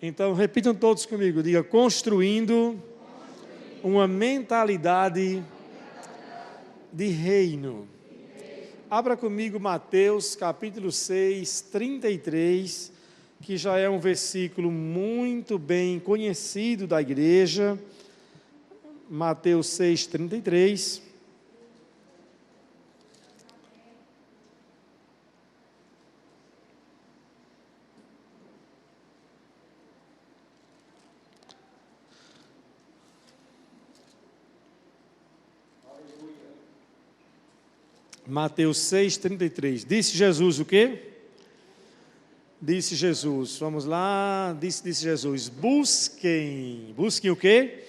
Então, repitam todos comigo, diga, construindo uma mentalidade de reino. Abra comigo Mateus capítulo 6, 33, que já é um versículo muito bem conhecido da igreja. Mateus 6, 33. Mateus 6, 33. Disse Jesus o quê? Disse Jesus, vamos lá, disse Jesus, busquem o quê?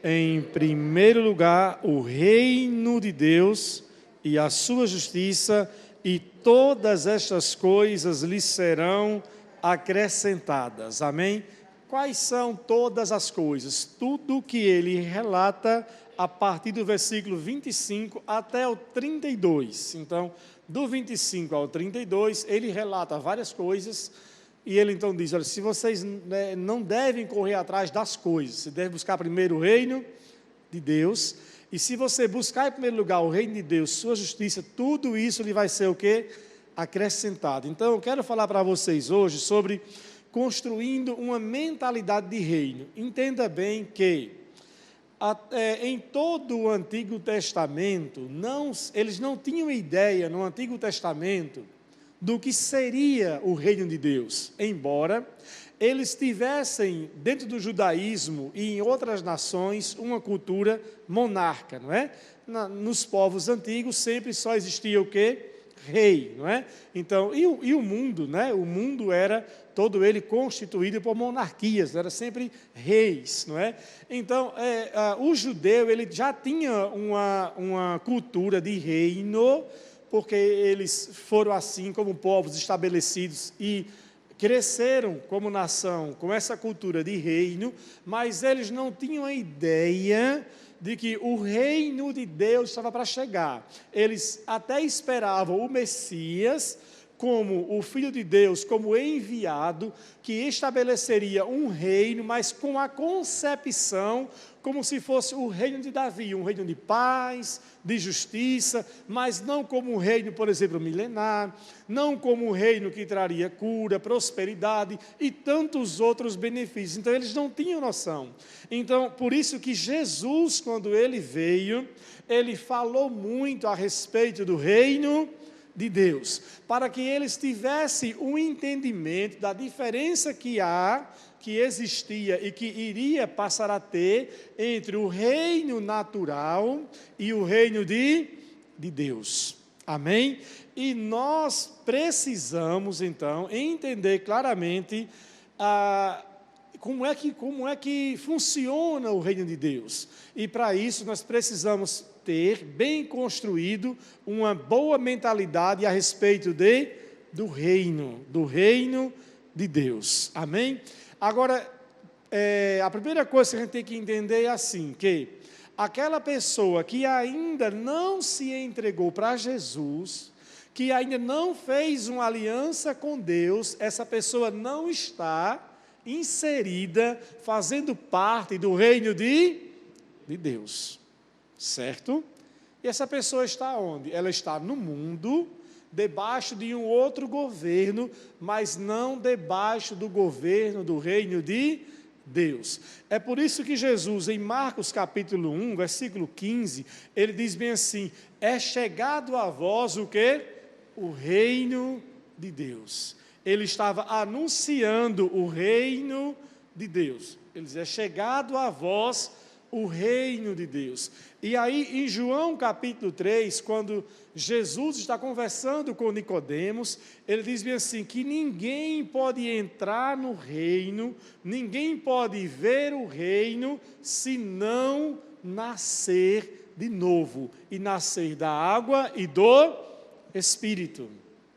Em primeiro lugar, o reino de Deus e a sua justiça, e todas estas coisas lhes serão acrescentadas. Amém? Quais são todas as coisas? Tudo que ele relata a partir do versículo 25 até o 32. Então, do 25 ao 32, ele relata várias coisas, e ele então diz, olha, se vocês não devem correr atrás das coisas, você deve buscar primeiro o reino de Deus, e se você buscar em primeiro lugar o reino de Deus, sua justiça, tudo isso lhe vai ser o quê? Acrescentado. Então, eu quero falar para vocês hoje sobre construindo uma mentalidade de reino. Entenda bem que em todo o Antigo Testamento, eles não tinham ideia no Antigo Testamento do que seria o reino de Deus, embora eles tivessem dentro do judaísmo e em outras nações uma cultura monarca, não é? Nos povos antigos sempre só existia o quê? Rei, não é? Então, e o mundo, né? O mundo era todo ele constituído por monarquias, era sempre reis, não é? Então, o judeu, ele já tinha uma cultura de reino, porque eles foram assim como povos estabelecidos e cresceram como nação com essa cultura de reino, mas eles não tinham a ideia de que o reino de Deus estava para chegar. Eles até esperavam o Messias como o Filho de Deus, como enviado, que estabeleceria um reino, mas com a concepção como se fosse o reino de Davi, um reino de paz, de justiça, mas não como um reino, por exemplo, milenar, não como um reino que traria cura, prosperidade e tantos outros benefícios. Então, eles não tinham noção. Então, por isso que Jesus, quando ele veio, ele falou muito a respeito do reino de Deus, para que eles tivessem um entendimento da diferença que existia e que iria passar a ter entre o reino natural e o reino de Deus. Amém? E nós precisamos, então, entender claramente como é que funciona o reino de Deus. E para isso nós precisamos ter bem construído uma boa mentalidade a respeito do reino de Deus. Amém? Agora, a primeira coisa que a gente tem que entender é assim, que aquela pessoa que ainda não se entregou para Jesus, que ainda não fez uma aliança com Deus, essa pessoa não está inserida, fazendo parte do reino de Deus. Certo? E essa pessoa está onde? Ela está no mundo, debaixo de um outro governo, mas não debaixo do governo do reino de Deus. É por isso que Jesus, em Marcos capítulo 1, versículo 15, ele diz bem assim, é chegado a vós o quê? O reino de Deus. Ele estava anunciando o reino de Deus. Ele diz, é chegado a vós o reino de Deus. E aí, em João capítulo 3, quando Jesus está conversando com Nicodemos, ele diz bem assim, que ninguém pode entrar no reino, ninguém pode ver o reino, se não nascer de novo, e nascer da água e do Espírito.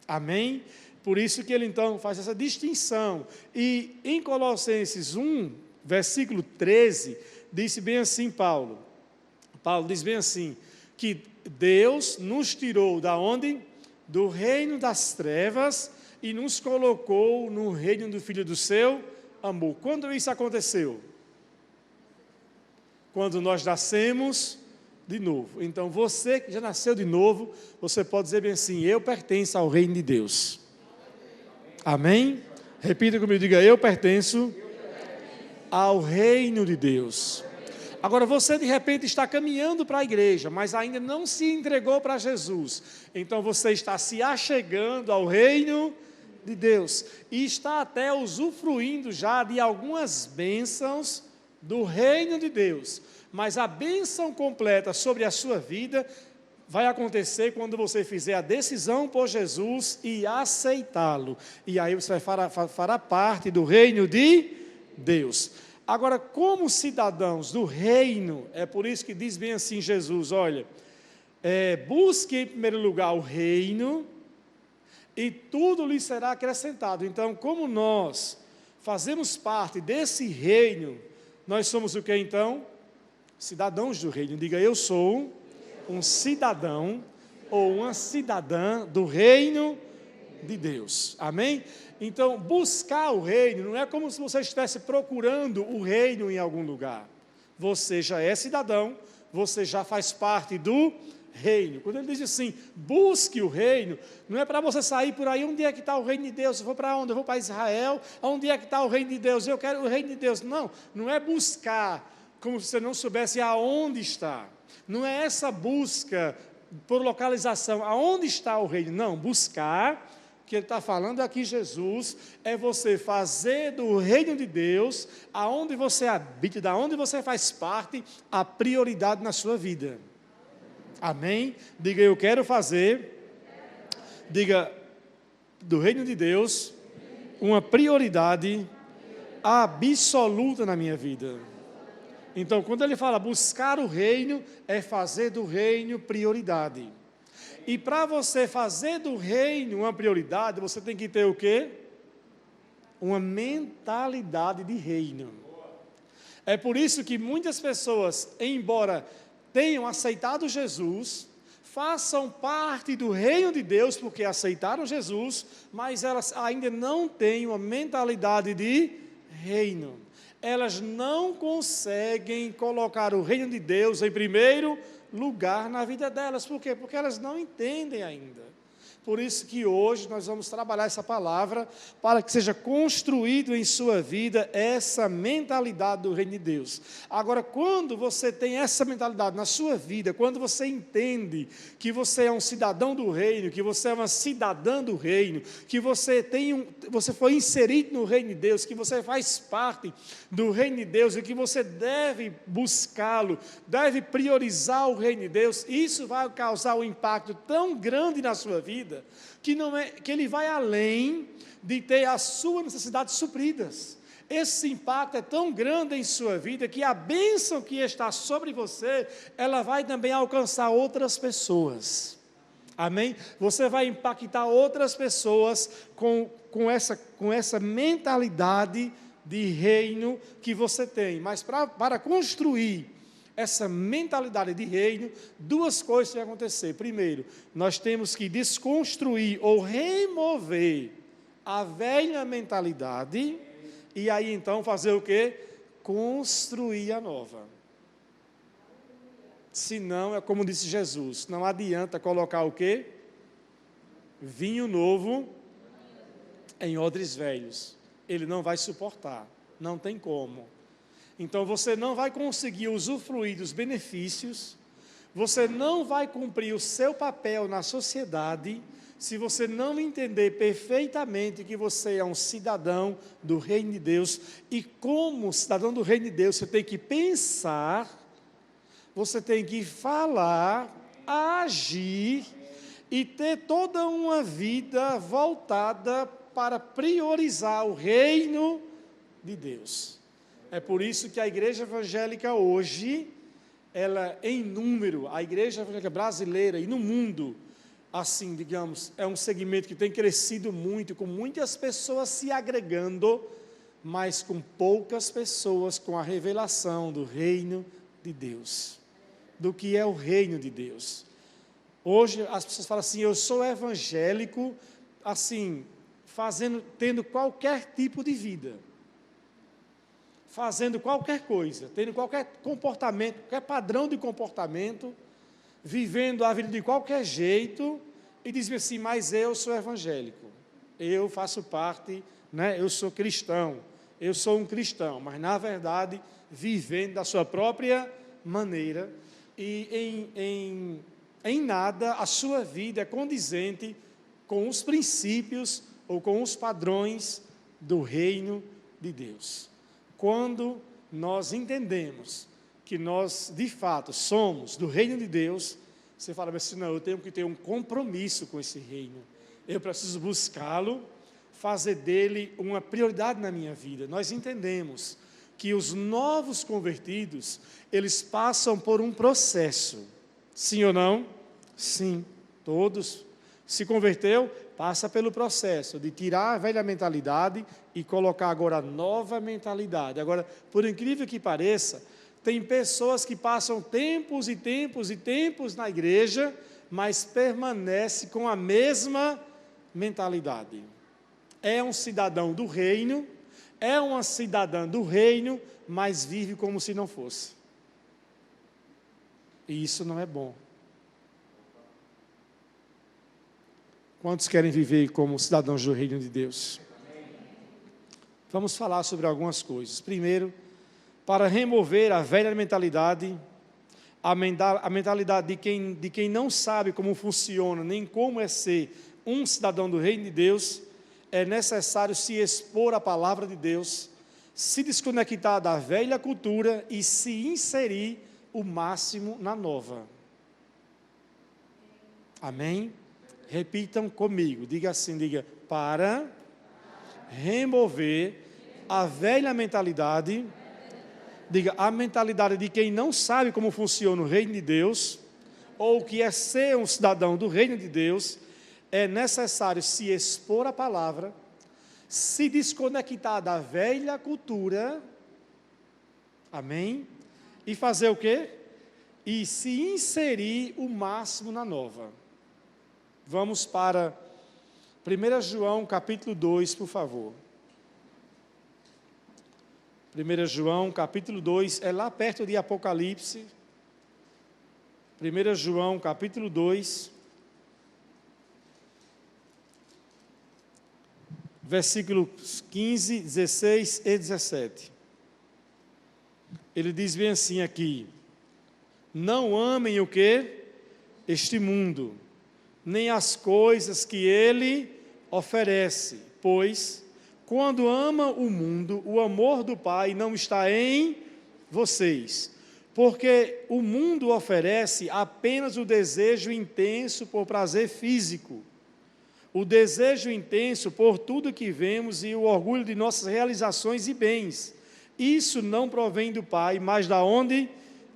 Amém? Por isso que ele então faz essa distinção. E em Colossenses 1, versículo 13, disse bem assim Paulo diz bem assim, que Deus nos tirou da onde? Do reino das trevas e nos colocou no reino do Filho do seu amor. Quando isso aconteceu? Quando nós nascemos de novo. Então, você que já nasceu de novo, você pode dizer bem assim: eu pertenço ao reino de Deus. Amém? Repita comigo, diga: eu pertenço ao reino de Deus. Agora, você de repente está caminhando para a igreja, mas ainda não se entregou para Jesus. Então, você está se achegando ao reino de Deus. E está até usufruindo já de algumas bênçãos do reino de Deus. Mas a bênção completa sobre a sua vida vai acontecer quando você fizer a decisão por Jesus e aceitá-lo. E aí você fará parte do reino de Deus. Agora, como cidadãos do reino, é por isso que diz bem assim Jesus: olha, busque em primeiro lugar o reino e tudo lhe será acrescentado. Então, como nós fazemos parte desse reino, nós somos o que então? Cidadãos do reino. Diga: eu sou um cidadão ou uma cidadã do reino de Deus. Amém? Então, buscar o reino não é como se você estivesse procurando o reino em algum lugar. Você já é cidadão, você já faz parte do reino. Quando ele diz assim, busque o reino, não é para você sair por aí: onde é que está o reino de Deus? Eu vou para onde? Eu vou para Israel? Onde é que está o reino de Deus? Eu quero o reino de Deus. Não, não é buscar como se você não soubesse aonde está. Não é essa busca por localização, aonde está o reino. Não, buscar, que ele está falando aqui, Jesus, é você fazer do reino de Deus, aonde você habita, da onde você faz parte, a prioridade na sua vida. Amém? Diga: eu quero fazer, diga, do reino de Deus, uma prioridade absoluta na minha vida. Então, quando ele fala buscar o reino, é fazer do reino prioridade. E para você fazer do reino uma prioridade, você tem que ter o quê? Uma mentalidade de reino. É por isso que muitas pessoas, embora tenham aceitado Jesus, façam parte do reino de Deus porque aceitaram Jesus, mas elas ainda não têm uma mentalidade de reino. Elas não conseguem colocar o reino de Deus em primeiro lugar na vida delas. Por quê? Porque elas não entendem ainda. Por isso que hoje nós vamos trabalhar essa palavra para que seja construído em sua vida essa mentalidade do reino de Deus. Agora, quando você tem essa mentalidade na sua vida, quando você entende que você é um cidadão do reino, que você é uma cidadã do reino, que você foi inserido no reino de Deus, que você faz parte do reino de Deus e que você deve buscá-lo, deve priorizar o reino de Deus, isso vai causar um impacto tão grande na sua vida, que ele vai além de ter as suas necessidades supridas. Esse impacto é tão grande em sua vida que a bênção que está sobre você, ela vai também alcançar outras pessoas. Amém? Você vai impactar outras pessoas com essa mentalidade de reino que você tem. Mas para construir essa mentalidade de reino, duas coisas vão acontecer. Primeiro, nós temos que desconstruir ou remover a velha mentalidade, e aí então fazer o quê? Construir a nova. Senão, é como disse Jesus, não adianta colocar o quê? Vinho novo em odres velhos. Ele não vai suportar, não tem como. Então, você não vai conseguir usufruir dos benefícios, você não vai cumprir o seu papel na sociedade, se você não entender perfeitamente que você é um cidadão do reino de Deus, e como cidadão do reino de Deus, você tem que pensar, você tem que falar, agir, e ter toda uma vida voltada para priorizar o reino de Deus. É por isso que a igreja evangélica hoje, ela em número, a igreja evangélica brasileira e no mundo, assim, digamos, é um segmento que tem crescido muito, com muitas pessoas se agregando, mas com poucas pessoas com a revelação do reino de Deus, do que é o reino de Deus. Hoje as pessoas falam assim: eu sou evangélico, assim, tendo qualquer tipo de vida. fazendo qualquer coisa, tendo qualquer comportamento, qualquer padrão de comportamento, vivendo a vida de qualquer jeito, e dizem assim, mas eu sou evangélico, eu faço parte, né, eu sou cristão, eu sou um cristão, mas na verdade, vivendo da sua própria maneira, e em nada a sua vida é condizente com os princípios ou com os padrões do reino de Deus. Quando nós entendemos que nós, de fato, somos do reino de Deus, você fala assim, não, eu tenho que ter um compromisso com esse reino, eu preciso buscá-lo, fazer dele uma prioridade na minha vida. Nós entendemos que os novos convertidos, eles passam por um processo, sim ou não? Sim, todos. Se converteu, passa pelo processo de tirar a velha mentalidade e colocar agora a nova mentalidade. Agora, por incrível que pareça, tem pessoas que passam tempos e tempos e tempos na igreja, mas permanece com a mesma mentalidade. É um cidadão do reino, é uma cidadã do reino, mas vive como se não fosse. E isso não é bom. Quantos querem viver como cidadãos do reino de Deus? Vamos falar sobre algumas coisas. Primeiro, para remover a velha mentalidade, a mentalidade de quem não sabe como funciona, nem como é ser um cidadão do reino de Deus, é necessário se expor à palavra de Deus, se desconectar da velha cultura e se inserir o máximo na nova. Amém? Repitam comigo, diga assim, diga, para remover a velha mentalidade, diga, a mentalidade de quem não sabe como funciona o reino de Deus, ou que é ser um cidadão do reino de Deus, é necessário se expor à palavra, se desconectar da velha cultura, amém? E fazer o quê? E se inserir o máximo na nova. Vamos para 1 João capítulo 2, por favor. 1 João capítulo 2, é lá perto de Apocalipse. 1 João capítulo 2, versículos 15, 16 e 17. Ele diz bem assim aqui, não amem o que? Este mundo, nem as coisas que ele oferece, pois, quando ama o mundo, o amor do Pai não está em vocês, porque o mundo oferece apenas o desejo intenso por prazer físico, o desejo intenso por tudo que vemos e o orgulho de nossas realizações e bens. Isso não provém do Pai, mas da onde?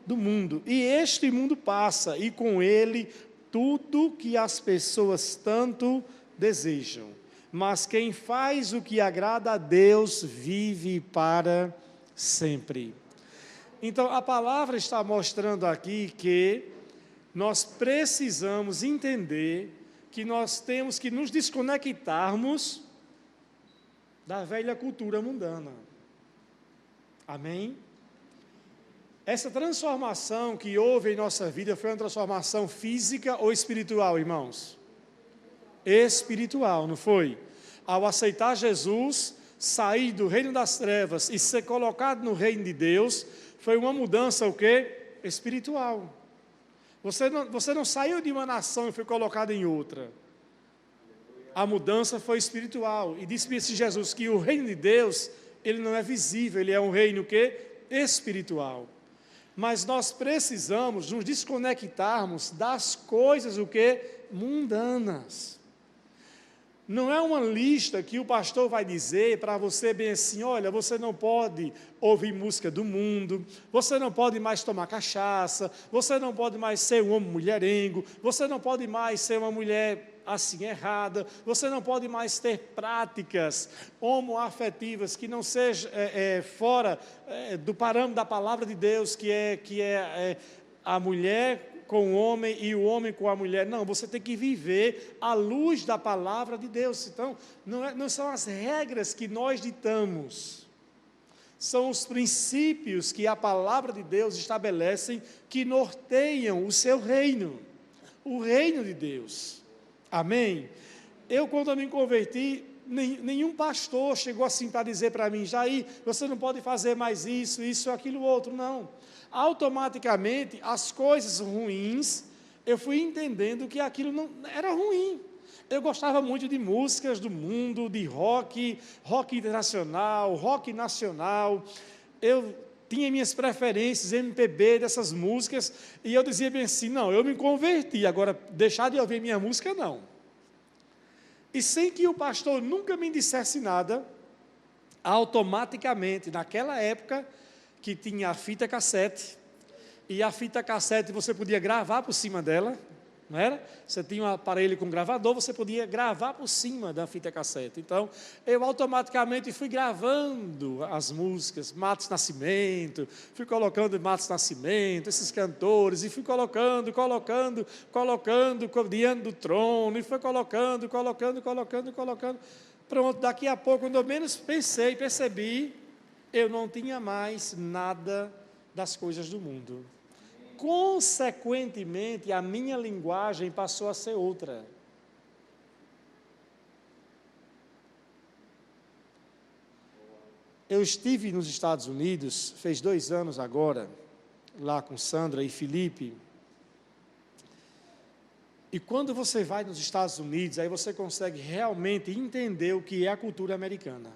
Do mundo. E este mundo passa, e com ele tudo que as pessoas tanto desejam. Mas quem faz o que agrada a Deus vive para sempre. Então, a palavra está mostrando aqui que nós precisamos entender que nós temos que nos desconectarmos da velha cultura mundana. Amém? Essa transformação que houve em nossa vida foi uma transformação física ou espiritual, irmãos? Espiritual, não foi? Ao aceitar Jesus, sair do reino das trevas e ser colocado no reino de Deus, foi uma mudança o quê? Espiritual. Você não saiu de uma nação e foi colocado em outra. A mudança foi espiritual. E disse Jesus que o reino de Deus, ele não é visível, ele é um reino que? Espiritual. Mas nós precisamos nos desconectarmos das coisas o que? Mundanas. Não é uma lista que o pastor vai dizer para você bem assim, olha, você não pode ouvir música do mundo, você não pode mais tomar cachaça, você não pode mais ser um homem mulherengo, você não pode mais ser uma mulher assim errada, você não pode mais ter práticas homoafetivas que não sejam fora do parâmetro da palavra de Deus, que é a mulher com o homem e o homem com a mulher. Não, você tem que viver à luz da palavra de Deus. Então, não são as regras que nós ditamos, São os princípios que a palavra de Deus estabelece que norteiam o seu reino, o reino de Deus. Amém? Quando eu me converti, nenhum pastor chegou assim para dizer para mim, Jair, você não pode fazer mais isso, aquilo, outro. Não. Automaticamente, as coisas ruins, eu fui entendendo que aquilo não era ruim. Eu gostava muito de músicas do mundo, de rock internacional, rock nacional. Eu tinha minhas preferências, MPB, dessas músicas, e eu dizia bem assim, não, eu me converti, agora deixar de ouvir minha música, não. E sem que o pastor nunca me dissesse nada, automaticamente, naquela época, que tinha a fita cassete, e a fita cassete você podia gravar por cima dela, não era? Você tinha um aparelho com gravador, você podia gravar por cima da fita cassete. Então, eu automaticamente fui gravando as músicas, Matos Nascimento, fui colocando Matos Nascimento, esses cantores, e fui colocando diante do trono, e foi colocando. Pronto, daqui a pouco, quando eu menos percebi, eu não tinha mais nada das coisas do mundo. Consequentemente, a minha linguagem passou a ser outra. Eu estive nos Estados Unidos, fez 2 anos agora, lá com Sandra e Felipe. E quando você vai nos Estados Unidos, aí você consegue realmente entender o que é a cultura americana.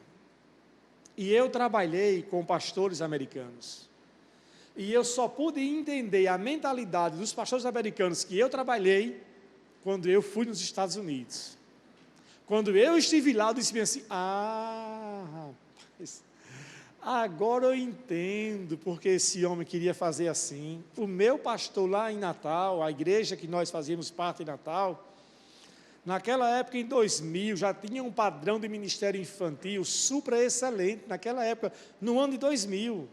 E eu trabalhei com pastores americanos. E eu só pude entender a mentalidade dos pastores americanos que eu trabalhei quando eu fui nos Estados Unidos. Quando eu estive lá, eu disse assim, rapaz, agora eu entendo porque esse homem queria fazer assim. O meu pastor lá em Natal, a igreja que nós fazíamos parte em Natal, naquela época, em 2000, já tinha um padrão de ministério infantil super excelente, naquela época, no ano de 2000.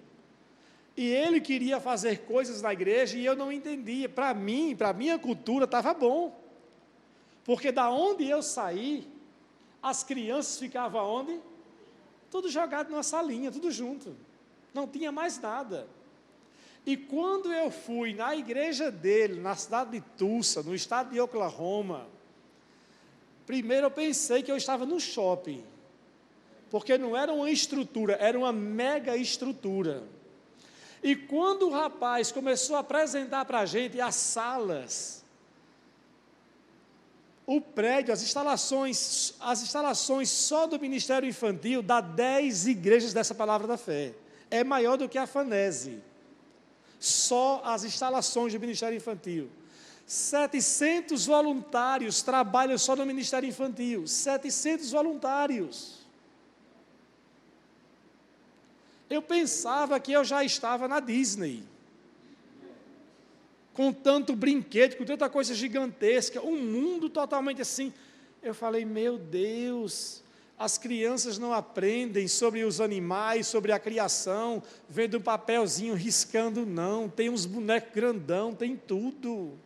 E ele queria fazer coisas na igreja e eu não entendia. Para mim, para a minha cultura, estava bom. Porque da onde eu saí, as crianças ficavam onde? Tudo jogado numa salinha, tudo junto. Não tinha mais nada. E quando eu fui na igreja dele, na cidade de Tulsa, no estado de Oklahoma, primeiro eu pensei que eu estava no shopping. Porque não era uma estrutura, era uma mega estrutura. E quando o rapaz começou a apresentar para a gente as salas, o prédio, as instalações só do Ministério Infantil dá 10 igrejas dessa Palavra da Fé. É maior do que a FANESE. Só as instalações do Ministério Infantil. 700 voluntários trabalham só no Ministério Infantil. 700 voluntários. Eu pensava que eu já estava na Disney, com tanto brinquedo, com tanta coisa gigantesca, um mundo totalmente assim. Eu falei, meu Deus, as crianças não aprendem sobre os animais, sobre a criação, vendo um papelzinho riscando, não, tem uns bonecos grandão, tem tudo.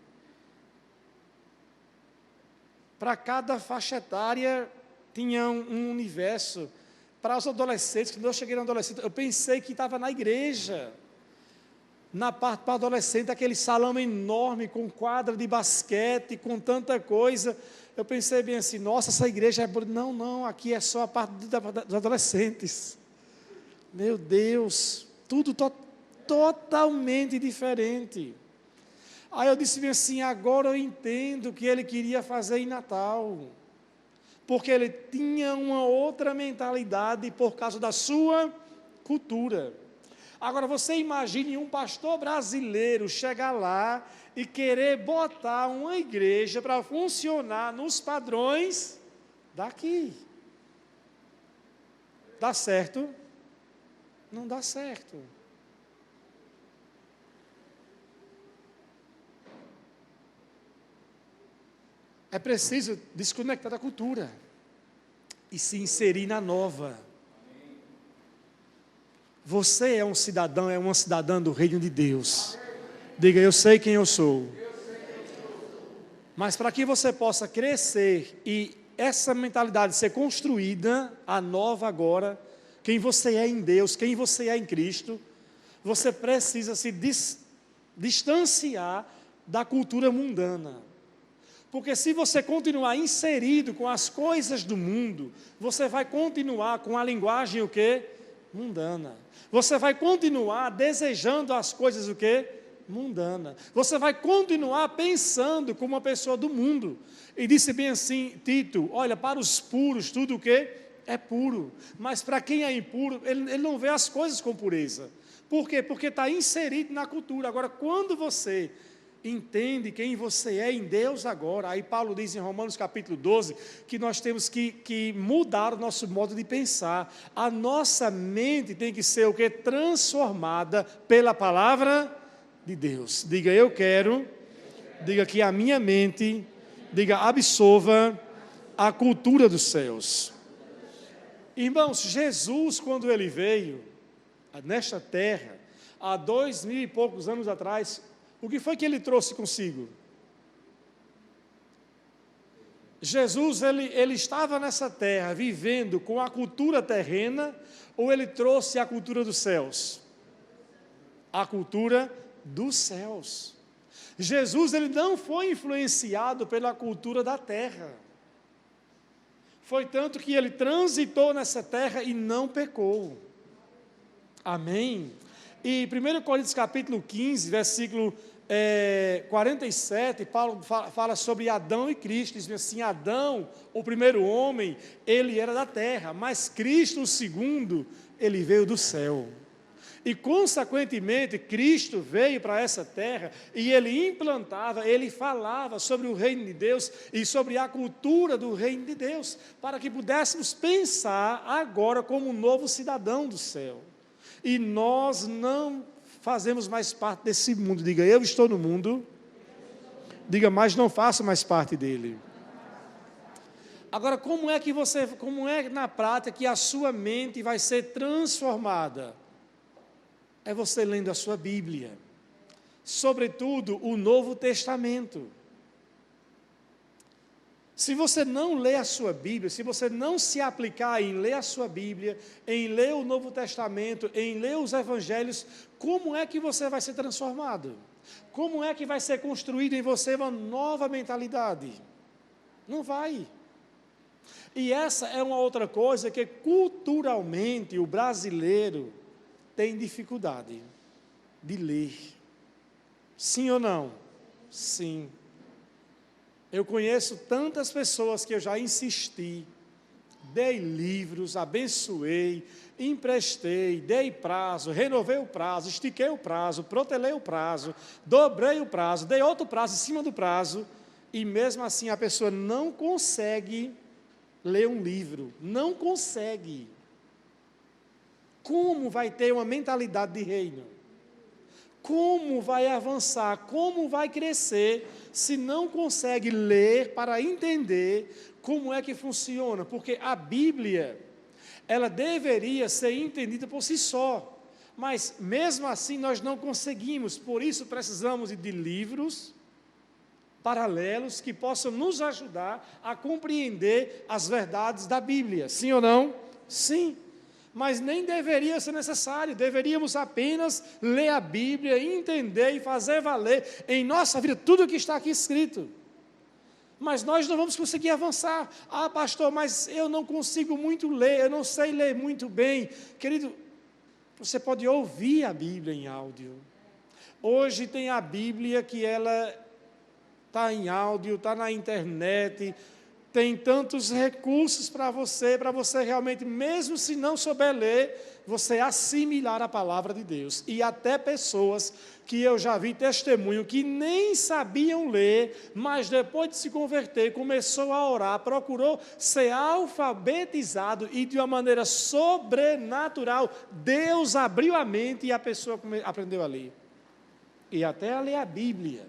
Para cada faixa etária tinha um universo. Para os adolescentes, quando eu cheguei na adolescente, eu pensei que estava na igreja. Na parte para adolescente, aquele salão enorme, com quadra de basquete, com tanta coisa. Eu pensei bem assim, nossa, essa igreja é bonita. Não, aqui é só a parte dos adolescentes. Meu Deus, tudo totalmente diferente. Aí eu disse bem assim, agora eu entendo o que ele queria fazer em Natal. Porque ele tinha uma outra mentalidade por causa da sua cultura. Agora, você imagine um pastor brasileiro chegar lá e querer botar uma igreja para funcionar nos padrões daqui. Dá certo? Não dá certo. É preciso desconectar da cultura e se inserir na nova. Você é um cidadão, é uma cidadã do reino de Deus. Diga, eu sei quem eu sou. Mas para que você possa crescer e essa mentalidade ser construída, a nova agora, quem você é em Deus, quem você é em Cristo, você precisa se distanciar da cultura mundana. Porque se você continuar inserido com as coisas do mundo, você vai continuar com a linguagem o quê? Mundana. Você vai continuar desejando as coisas o quê? Mundana. Você vai continuar pensando como uma pessoa do mundo. E disse bem assim, Tito, olha, para os puros tudo o quê? É puro. Mas para quem é impuro, ele não vê as coisas com pureza. Por quê? Porque está inserido na cultura. Agora, quando você entende quem você é em Deus agora, aí Paulo diz em Romanos capítulo 12, que nós temos que mudar o nosso modo de pensar. A nossa mente tem que ser o quê? Transformada pela palavra de Deus. Diga, eu quero, diga que a minha mente, diga, absorva a cultura dos céus. Irmãos, Jesus, quando ele veio nesta terra, há 2000 e poucos anos atrás, o que foi que ele trouxe consigo? Jesus, ele estava nessa terra, vivendo com a cultura terrena, ou ele trouxe a cultura dos céus? A cultura dos céus. Jesus, ele não foi influenciado pela cultura da terra. Foi tanto que ele transitou nessa terra e não pecou. Amém? E 1 Coríntios capítulo 15, versículo 47, Paulo fala sobre Adão e Cristo. Diz assim, Adão, o primeiro homem, ele era da terra, mas Cristo, o segundo, ele veio do céu. E, consequentemente, Cristo veio para essa terra e ele implantava, ele falava sobre o reino de Deus e sobre a cultura do reino de Deus, para que pudéssemos pensar agora como um novo cidadão do céu. E nós não fazemos mais parte desse mundo. Diga, eu estou no mundo. Diga, mas não faço mais parte dele. Agora, como é na prática que a sua mente vai ser transformada? É você lendo a sua Bíblia, sobretudo o Novo Testamento. Se você não lê a sua Bíblia, se você não se aplicar em ler a sua Bíblia, em ler o Novo Testamento, em ler os Evangelhos, como é que você vai ser transformado? Como é que vai ser construído em você uma nova mentalidade? Não vai. E essa é uma outra coisa que culturalmente o brasileiro tem dificuldade de ler. Sim ou não? Sim. Eu conheço tantas pessoas que eu já insisti, dei livros, abençoei, emprestei, dei prazo, renovei o prazo, estiquei o prazo, protelei o prazo, dobrei o prazo, dei outro prazo em cima do prazo, e mesmo assim a pessoa não consegue ler um livro, não consegue. Como vai ter uma mentalidade de reino? Como vai avançar? Como vai crescer se não consegue ler para entender como é que funciona? Porque a Bíblia, ela deveria ser entendida por si só, mas mesmo assim nós não conseguimos, por isso precisamos de livros paralelos que possam nos ajudar a compreender as verdades da Bíblia. Sim ou não? Sim. Mas nem deveria ser necessário, deveríamos apenas ler a Bíblia, entender e fazer valer em nossa vida tudo o que está aqui escrito. Mas nós não vamos conseguir avançar. Ah, pastor, mas eu não consigo muito ler, eu não sei ler muito bem. Querido, você pode ouvir a Bíblia em áudio. Hoje tem a Bíblia que ela está em áudio, está na internet, tem tantos recursos para você realmente, mesmo se não souber ler, você assimilar a palavra de Deus. E até pessoas que eu já vi testemunho que nem sabiam ler, mas depois de se converter, começou a orar, procurou ser alfabetizado e de uma maneira sobrenatural, Deus abriu a mente e a pessoa aprendeu a ler. E até a ler a Bíblia.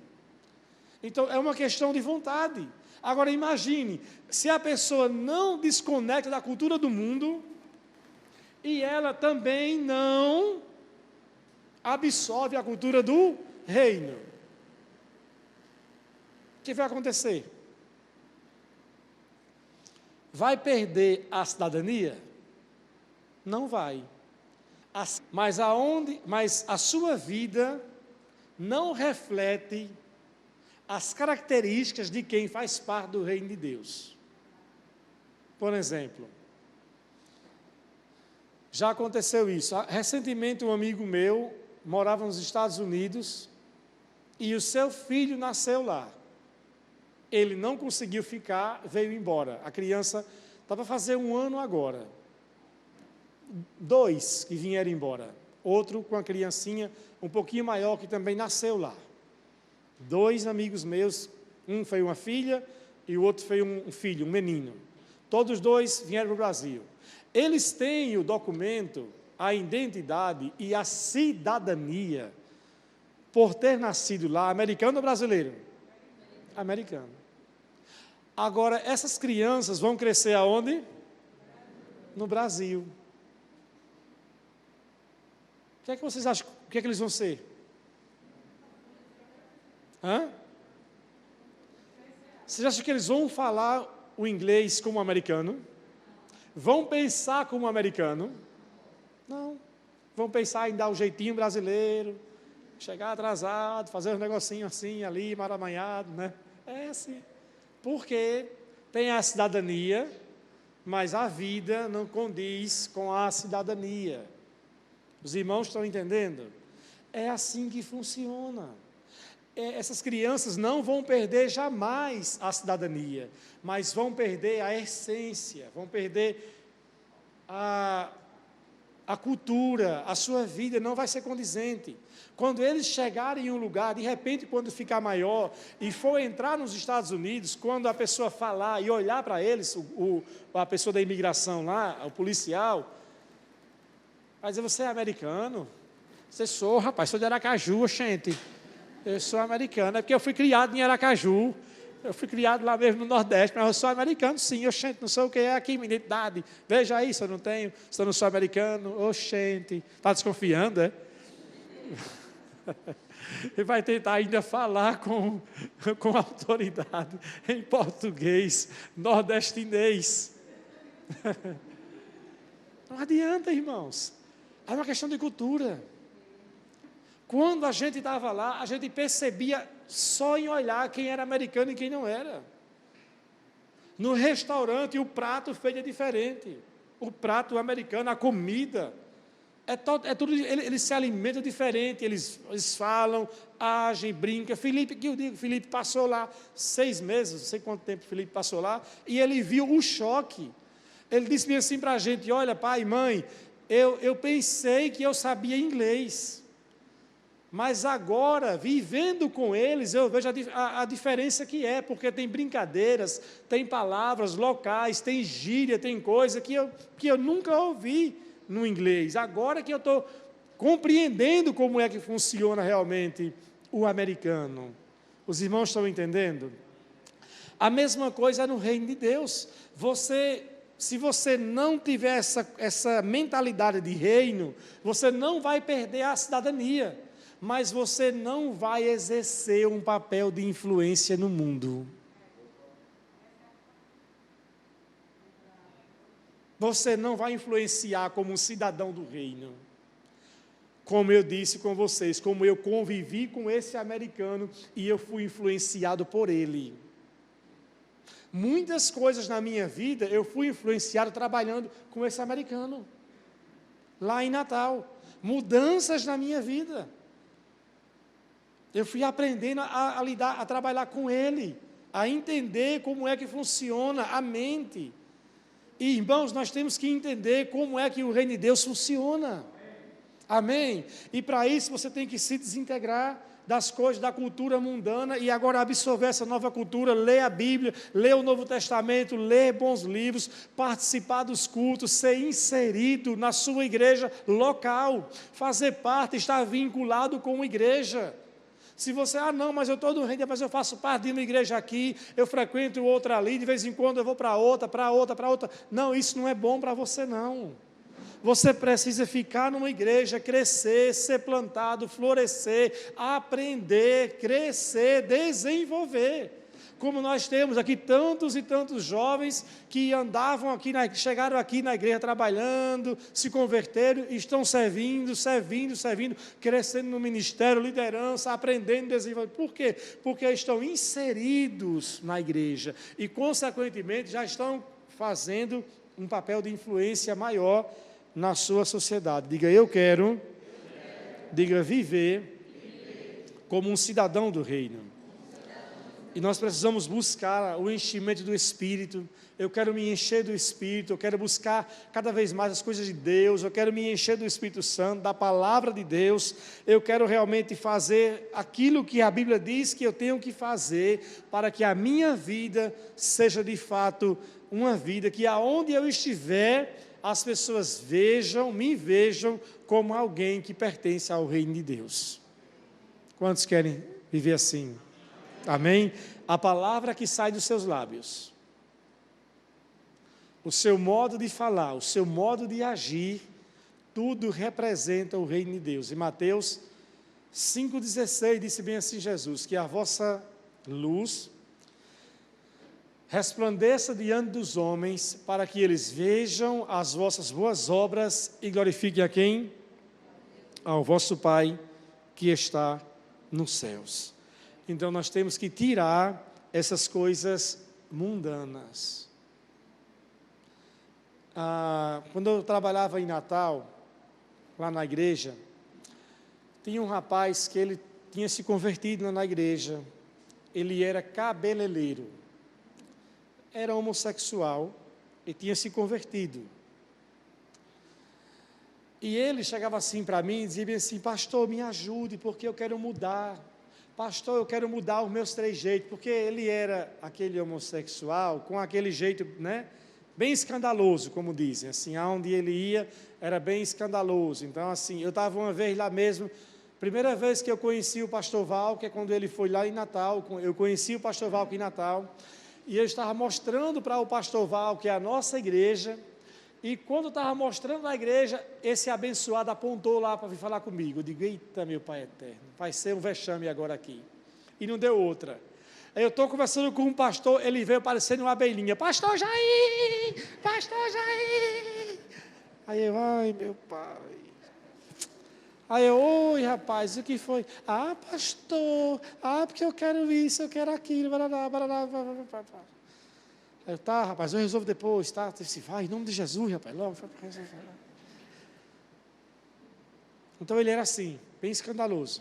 Então, é uma questão de vontade. Agora, imagine, se a pessoa não desconecta da cultura do mundo e ela também não absorve a cultura do reino. O que vai acontecer? Vai perder a cidadania? Não vai. Mas a sua vida não reflete as características de quem faz parte do reino de Deus. Por exemplo, já aconteceu isso. Recentemente um amigo meu morava nos Estados Unidos e o seu filho nasceu lá. Ele não conseguiu ficar, veio embora. A criança está para fazer 1 ano agora. 2 que vieram embora. Outro com a criancinha um pouquinho maior que também nasceu lá. 2 amigos meus, um foi uma filha e o outro foi um filho, um menino. Todos 2 vieram para o Brasil. Eles têm o documento, a identidade e a cidadania por ter nascido lá, americano ou brasileiro? Americano. Agora, essas crianças vão crescer aonde? No Brasil. O que é que vocês acham? O que é que eles vão ser? Vocês acham que eles vão falar o inglês como americano? Vão pensar como americano? Não. Vão pensar em dar o jeitinho brasileiro, chegar atrasado, fazer um negocinho assim, ali, maramanhado, né? É assim. Porque tem a cidadania, mas a vida não condiz com a cidadania. Os irmãos estão entendendo? É assim que funciona. Essas crianças não vão perder jamais a cidadania, mas vão perder a essência, vão perder a cultura, a sua vida não vai ser condizente. Quando eles chegarem em um lugar, de repente, quando ficar maior, e for entrar nos Estados Unidos, quando a pessoa falar e olhar para eles, a pessoa da imigração lá, o policial, vai dizer, você é americano? Você sou, rapaz, sou de Aracaju, gente. Eu sou americano, é porque eu fui criado em Aracaju, eu fui criado lá mesmo no Nordeste, mas eu sou americano sim, oxente, não sei o que é aqui, minha identidade, veja aí, se eu não tenho, se eu não sou americano, oxente, está desconfiando, é? E vai tentar ainda falar com autoridade, em português, nordestinês. Não adianta, irmãos, é uma questão de cultura. Quando a gente estava lá, a gente percebia só em olhar quem era americano e quem não era. No restaurante, o prato feito é diferente. O prato americano, a comida, tudo, eles se alimentam diferente, eles falam, agem, brincam. Felipe passou lá 6 meses, não sei quanto tempo Felipe passou lá, e ele viu o choque. Ele disse assim para a gente, olha, pai, mãe, eu pensei que eu sabia inglês. Mas agora, vivendo com eles, eu vejo a diferença que é, porque tem brincadeiras, tem palavras locais, tem gíria, tem coisa que eu nunca ouvi no inglês. Agora que eu estou compreendendo como é que funciona realmente o americano. Os irmãos estão entendendo? A mesma coisa é no reino de Deus. Se você não tiver essa mentalidade de reino, você não vai perder a cidadania. Mas você não vai exercer um papel de influência no mundo. Você não vai influenciar como um cidadão do reino. Como eu disse com vocês, como eu convivi com esse americano e eu fui influenciado por ele. Muitas coisas na minha vida eu fui influenciado trabalhando com esse americano. Lá em Natal. Mudanças na minha vida. Eu fui aprendendo a lidar, a trabalhar com ele, a entender como é que funciona a mente. E, irmãos, nós temos que entender como é que o reino de Deus funciona. Amém? E para isso você tem que se desintegrar das coisas da cultura mundana e agora absorver essa nova cultura, ler a Bíblia, ler o Novo Testamento, ler bons livros, participar dos cultos, ser inserido na sua igreja local, fazer parte, estar vinculado com a igreja. Se você, não, mas eu estou no reino, mas eu faço parte de uma igreja aqui, eu frequento outra ali, de vez em quando eu vou para outra. Não, isso não é bom para você não. Você precisa ficar numa igreja, crescer, ser plantado, florescer, aprender, crescer, desenvolver. como nós temos aqui tantos e tantos jovens que andavam aqui, chegaram aqui na igreja trabalhando, se converteram e estão servindo, crescendo no ministério, liderança, aprendendo, desenvolvendo. Por quê? Porque estão inseridos na igreja e, consequentemente, já estão fazendo um papel de influência maior na sua sociedade. Diga, eu quero, diga, viver como um cidadão do reino. E nós precisamos buscar o enchimento do Espírito. Eu quero me encher do Espírito, eu quero buscar cada vez mais as coisas de Deus, eu quero me encher do Espírito Santo, da palavra de Deus, eu quero realmente fazer aquilo que a Bíblia diz que eu tenho que fazer, para que a minha vida seja de fato uma vida que aonde eu estiver, as pessoas me vejam como alguém que pertence ao reino de Deus. Quantos querem viver assim? Amém? A palavra que sai dos seus lábios, o seu modo de falar, o seu modo de agir, tudo representa o reino de Deus. Em Mateus 5,16 disse bem assim Jesus, que a vossa luz resplandeça diante dos homens, para que eles vejam as vossas boas obras e glorifiquem a quem? Ao vosso Pai que está nos céus. Então nós temos que tirar essas coisas mundanas. Quando eu trabalhava em Natal, lá na igreja, tinha um rapaz que ele tinha se convertido na igreja. Ele era cabeleireiro, era homossexual e tinha se convertido. E ele chegava assim para mim e dizia assim: pastor, me ajude, porque eu quero mudar. Pastor, eu quero mudar os meus trejeitos, porque ele era aquele homossexual com aquele jeito, né, bem escandaloso, como dizem, assim, aonde ele ia era bem escandaloso. Então, assim, eu estava uma vez lá mesmo, primeira vez que eu conheci o pastor Val, que é quando ele foi lá em Natal, eu conheci o pastor Val aqui em Natal, e eu estava mostrando para o pastor Val, que é a nossa igreja. E quando eu estava mostrando na igreja, esse abençoado apontou lá para vir falar comigo. Eu digo: eita, meu Pai eterno, vai ser um vexame agora aqui. E não deu outra. Aí eu estou conversando com um pastor, ele veio parecendo uma abelhinha: pastor Jair, pastor Jair. Aí eu: ai, meu pai. Aí eu: oi, rapaz, o que foi? Ah, pastor, porque eu quero isso, eu quero aquilo, barará. Aí eu: tá, rapaz, eu resolvo depois, tá? Você vai, em nome de Jesus, rapaz, logo. Então ele era assim, bem escandaloso.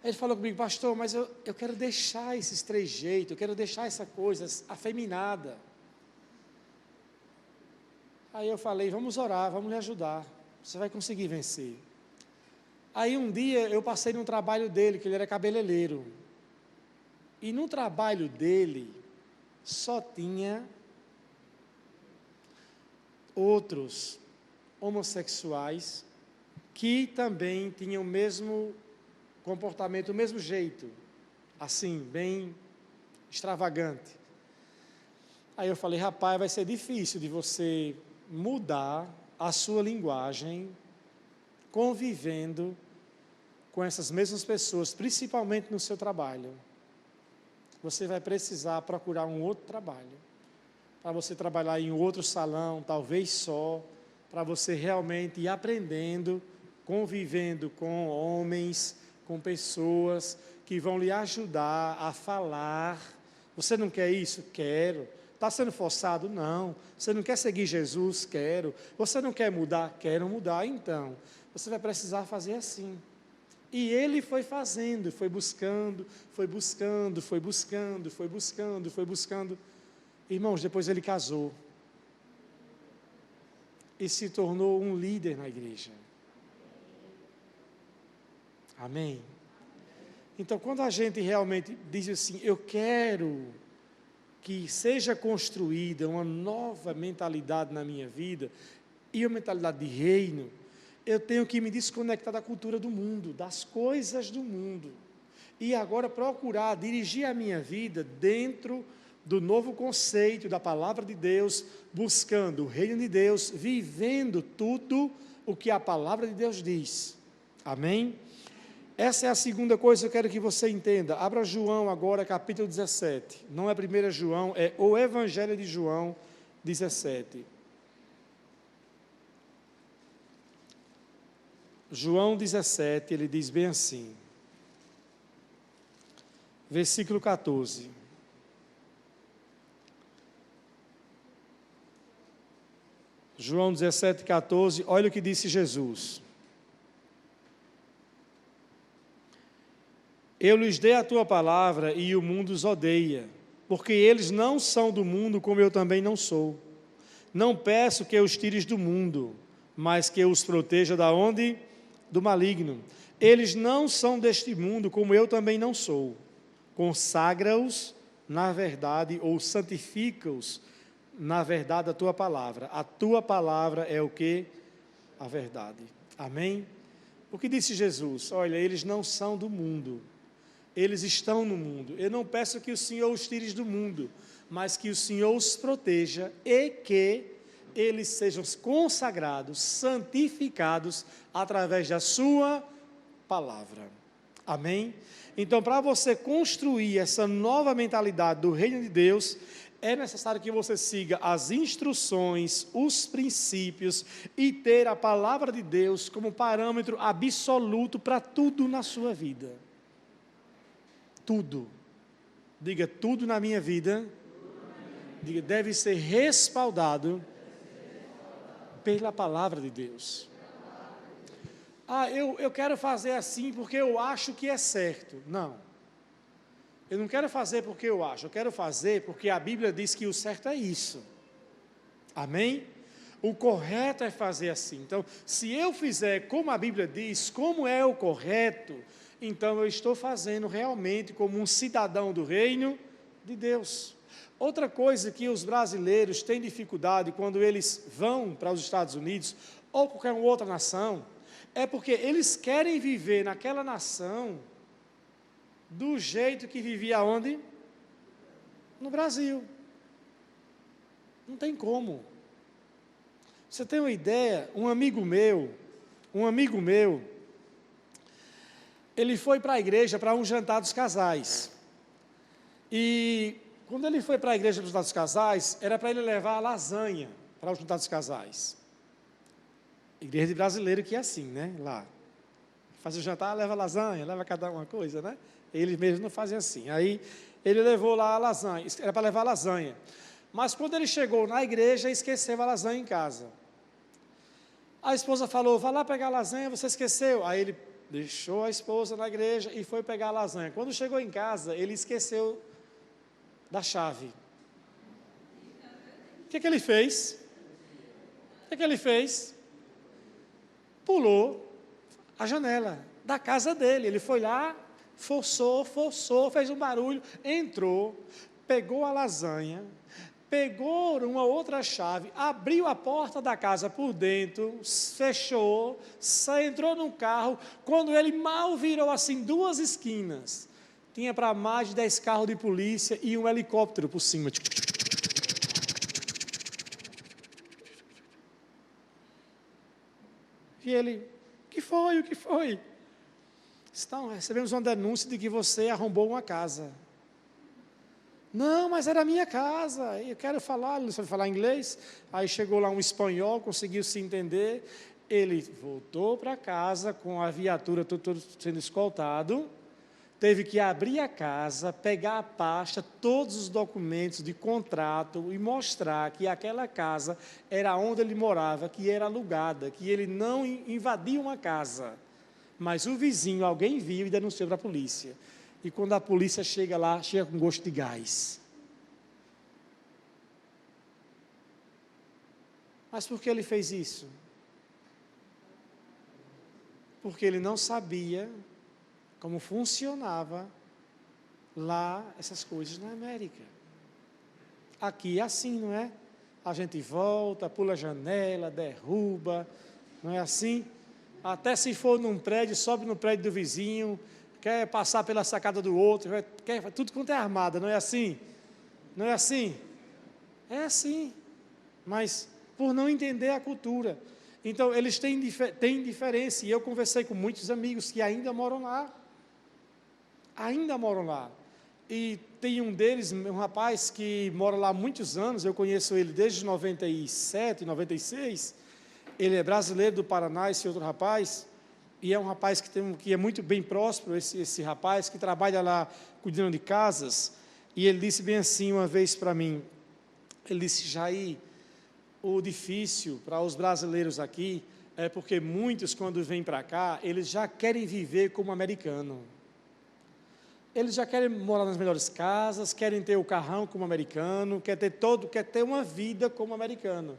Aí ele falou comigo: pastor, mas eu quero deixar esses trejeitos, eu quero deixar essa coisa afeminada. Aí eu falei: vamos orar, vamos lhe ajudar, você vai conseguir vencer. Aí um dia eu passei num trabalho dele, que ele era cabeleireiro. E no trabalho dele, só tinha outros homossexuais que também tinham o mesmo comportamento, o mesmo jeito, assim, bem extravagante. Aí eu falei: rapaz, vai ser difícil de você mudar a sua linguagem convivendo com essas mesmas pessoas, principalmente no seu trabalho. Você vai precisar procurar um outro trabalho, para você trabalhar em outro salão, talvez só, para você realmente ir aprendendo, convivendo com homens, com pessoas que vão lhe ajudar a falar. Você não quer isso? Quero. Está sendo forçado? Não. Você não quer seguir Jesus? Quero. Você não quer mudar? Quero mudar. Então, você vai precisar fazer assim. E ele foi fazendo, foi buscando. Irmãos, depois ele casou. E se tornou um líder na igreja. Amém? Então, quando a gente realmente diz assim: eu quero que seja construída uma nova mentalidade na minha vida, e uma mentalidade de reino, eu tenho que me desconectar da cultura do mundo, das coisas do mundo, e agora procurar dirigir a minha vida dentro do novo conceito da palavra de Deus, buscando o reino de Deus, vivendo tudo o que a palavra de Deus diz. Amém? Essa é a segunda coisa que eu quero que você entenda. Abra João agora, capítulo 17. Não é 1 João, é o Evangelho de João 17. João 17, ele diz bem assim, versículo 14. João 17, 14, olha o que disse Jesus. Eu lhes dei a tua palavra e o mundo os odeia, porque eles não são do mundo como eu também não sou. Não peço que os tires do mundo, mas que os proteja da onde? Do maligno. Eles não são deste mundo como eu também não sou. Consagra-os na verdade ou santifica-os na verdade da tua palavra. A tua palavra é o que? A verdade. Amém? O que disse Jesus? Olha, eles não são do mundo. Eles estão no mundo. Eu não peço que o Senhor os tire do mundo, mas que o Senhor os proteja e que eles sejam consagrados, santificados através da sua palavra. Amém? Então, para você construir essa nova mentalidade do reino de Deus, é necessário que você siga as instruções, os princípios e ter a palavra de Deus como parâmetro absoluto para tudo na sua vida. Tudo. Diga, tudo na minha vida, diga, deve ser respaldado pela palavra de Deus. Eu quero fazer assim porque eu acho que é certo. Não. Eu não quero fazer porque eu acho, eu quero fazer porque a Bíblia diz que o certo é isso. Amém? O correto é fazer assim. Então, se eu fizer como a Bíblia diz, como é o correto, então eu estou fazendo realmente como um cidadão do reino de Deus. Outra coisa que os brasileiros têm dificuldade quando eles vão para os Estados Unidos ou qualquer outra nação, é porque eles querem viver naquela nação do jeito que vivia onde? No Brasil. Não tem como. Você tem uma ideia? Um amigo meu, ele foi para a igreja para um jantar dos casais. E quando ele foi para a igreja para o jantar dos casais, era para ele levar a lasanha para o jantar dos casais. Igreja de brasileiro que é assim, né? Lá. Faz o jantar, leva lasanha, leva cada uma coisa, né? Eles mesmos não fazem assim. Aí ele levou lá a lasanha, era para levar a lasanha. Mas quando ele chegou na igreja, esqueceu a lasanha em casa. A esposa falou, vá lá pegar a lasanha, você esqueceu. Aí ele deixou a esposa na igreja e foi pegar a lasanha. Quando chegou em casa, ele esqueceu da chave. O que ele fez? Pulou a janela da casa dele. Ele foi lá, forçou, fez um barulho, entrou, pegou a lasanha, pegou uma outra chave, abriu a porta da casa por dentro, fechou, entrou no carro. Quando ele mal virou assim 2 esquinas, tinha para mais de 10 carros de polícia e um helicóptero por cima. E ele, o que foi? Então, recebemos uma denúncia de que você arrombou uma casa. Não, mas era a minha casa, eu quero falar, ele não sabe falar inglês. Aí chegou lá um espanhol, conseguiu se entender. Ele voltou para casa com a viatura todo sendo escoltado. Teve que abrir a casa, pegar a pasta, todos os documentos de contrato e mostrar que aquela casa era onde ele morava, que era alugada, que ele não invadiu uma casa. Mas o vizinho, alguém viu e denunciou para a polícia. E quando a polícia chega lá, chega com gosto de gás. Mas por que ele fez isso? Porque ele não sabia como funcionava lá essas coisas na América. Aqui é assim, não é? A gente volta, pula a janela, derruba, não é assim? Até se for num prédio, sobe no prédio do vizinho, quer passar pela sacada do outro, quer tudo quanto é armada, não é assim? Não é assim? É assim, mas por não entender a cultura. Então, eles têm diferença, e eu conversei com muitos amigos que ainda moram lá, e tem um deles, um rapaz que mora lá há muitos anos, eu conheço ele desde 97, 96, ele é brasileiro do Paraná, esse outro rapaz, e é um rapaz que é muito bem próspero, esse rapaz, que trabalha lá cuidando de casas, e ele disse bem assim uma vez para mim, ele disse: Jair, o difícil para os brasileiros aqui é porque muitos, quando vêm para cá, eles já querem viver como americano. Eles já querem morar nas melhores casas, querem ter o carrão como americano, quer ter uma vida como americano.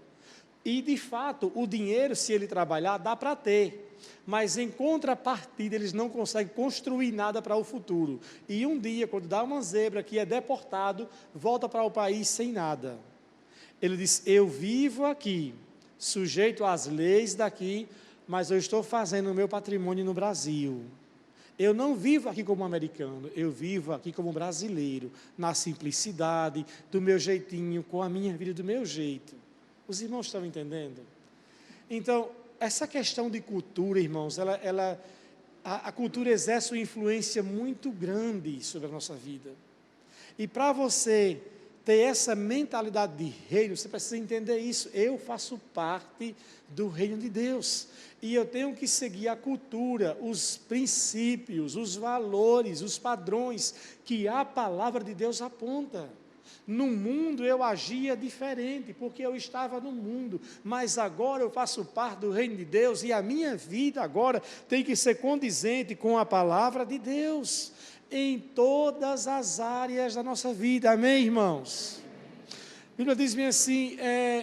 E, de fato, o dinheiro, se ele trabalhar, dá para ter. Mas, em contrapartida, eles não conseguem construir nada para o futuro. E um dia, quando dá uma zebra que é deportado, volta para o país sem nada. Ele diz: eu vivo aqui, sujeito às leis daqui, mas eu estou fazendo o meu patrimônio no Brasil. Eu não vivo aqui como americano, eu vivo aqui como brasileiro, na simplicidade, do meu jeitinho, com a minha vida do meu jeito. Os irmãos estão entendendo? Então, essa questão de cultura, irmãos, a cultura exerce uma influência muito grande sobre a nossa vida. E para você ter essa mentalidade de reino, você precisa entender isso. Eu faço parte do reino de Deus. E eu tenho que seguir a cultura, os princípios, os valores, os padrões que a palavra de Deus aponta. No mundo eu agia diferente, porque eu estava no mundo, mas agora eu faço parte do reino de Deus, e a minha vida agora tem que ser condizente com a palavra de Deus, em todas as áreas da nossa vida, amém, irmãos? A Bíblia diz bem assim,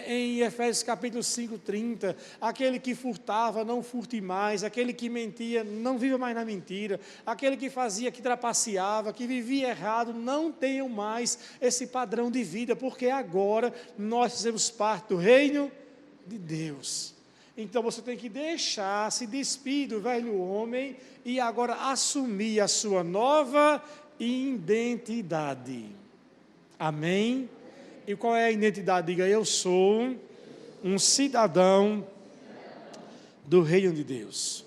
em Efésios capítulo 5:30, aquele que furtava, não furte mais, aquele que mentia, não viva mais na mentira, aquele que fazia, que trapaceava, que vivia errado, não tenham mais esse padrão de vida, porque agora nós fazemos parte do reino de Deus. Então você tem que deixar, se despir do velho homem e agora assumir a sua nova identidade, amém? E qual é a identidade? Diga: eu sou um cidadão do reino de Deus.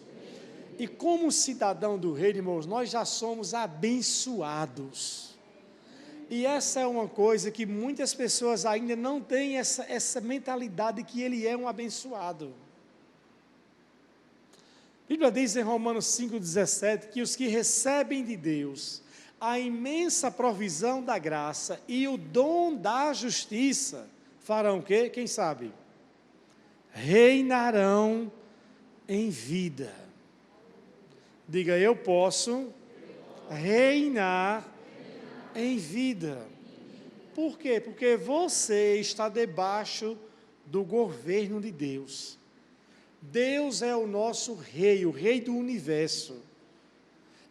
E como cidadão do reino, irmãos, nós já somos abençoados. E essa é uma coisa que muitas pessoas ainda não têm essa mentalidade que ele é um abençoado. A Bíblia diz em Romanos 5,17 que os que recebem de Deus a imensa provisão da graça e o dom da justiça, farão o quê? Quem sabe? Reinarão em vida. Diga: eu posso reinar em vida. Por quê? Porque você está debaixo do governo de Deus. Deus é o nosso rei, o rei do universo.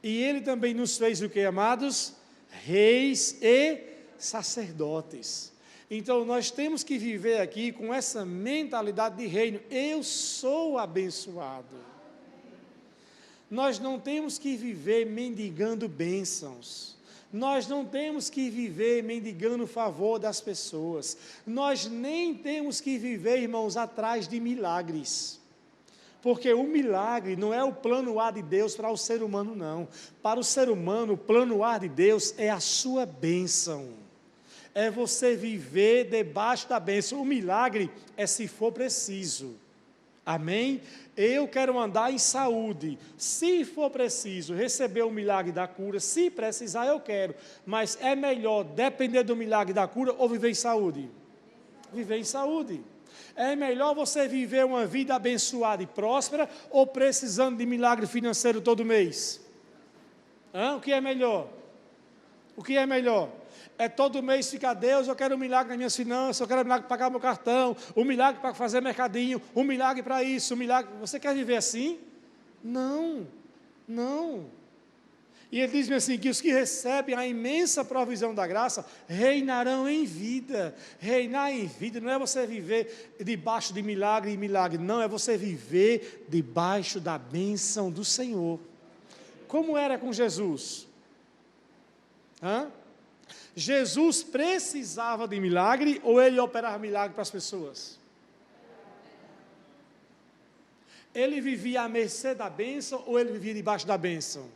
E Ele também nos fez o que, amados? Reis e sacerdotes. Então, nós temos que viver aqui com essa mentalidade de reino. Eu sou abençoado. Nós não temos que viver mendigando bênçãos. Nós não temos que viver mendigando o favor das pessoas. Nós nem temos que viver, irmãos, atrás de milagres. Porque o milagre não é o plano A de Deus para o ser humano, não. Para o ser humano, o plano A de Deus é a sua bênção. É você viver debaixo da bênção. O milagre é se for preciso. Amém? Eu quero andar em saúde. Se for preciso receber o milagre da cura, se precisar, eu quero. Mas é melhor depender do milagre da cura ou viver em saúde? Viver em saúde. É melhor você viver uma vida abençoada e próspera ou precisando de milagre financeiro todo mês? O que é melhor? O que é melhor? É todo mês ficar: Deus, eu quero um milagre nas minhas finanças, eu quero um milagre para pagar meu cartão, um milagre para fazer mercadinho, um milagre para isso, um milagre. Você quer viver assim? Não, não. E ele diz assim, que os que recebem a imensa provisão da graça, reinarão em vida. Reinar em vida não é você viver debaixo de milagre em milagre, não, é você viver debaixo da bênção do Senhor. Como era com Jesus? Jesus precisava de milagre ou ele operava milagre para as pessoas? Ele vivia à mercê da bênção ou ele vivia debaixo da bênção?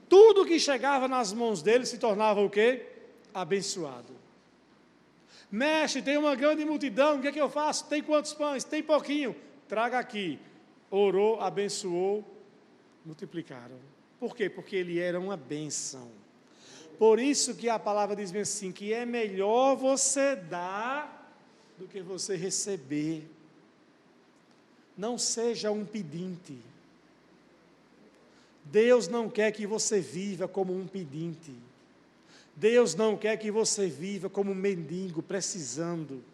Tudo que chegava nas mãos dele se tornava o quê? Abençoado. Mestre, tem uma grande multidão, o que é que eu faço? Tem quantos pães? Tem pouquinho. Traga aqui. Orou, abençoou, multiplicaram. Por quê? Porque ele era uma bênção. Por isso que a palavra diz assim, que é melhor você dar do que você receber. Não seja um pedinte. Deus não quer que você viva como um pedinte. Deus não quer que você viva como um mendigo, precisando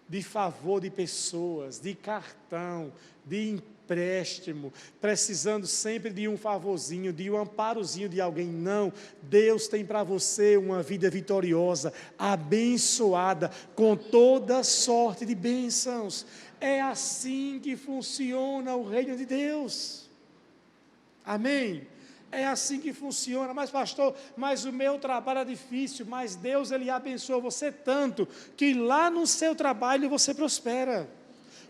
de favor de pessoas, de cartão, de empréstimo, precisando sempre de um favorzinho, de um amparozinho de alguém. Não, Deus tem para você uma vida vitoriosa, abençoada, com toda sorte de bênçãos. É assim que funciona o reino de Deus. Amém? É assim que funciona. Mas pastor, mas o meu trabalho é difícil, mas Deus ele abençoa você tanto, que lá no seu trabalho você prospera.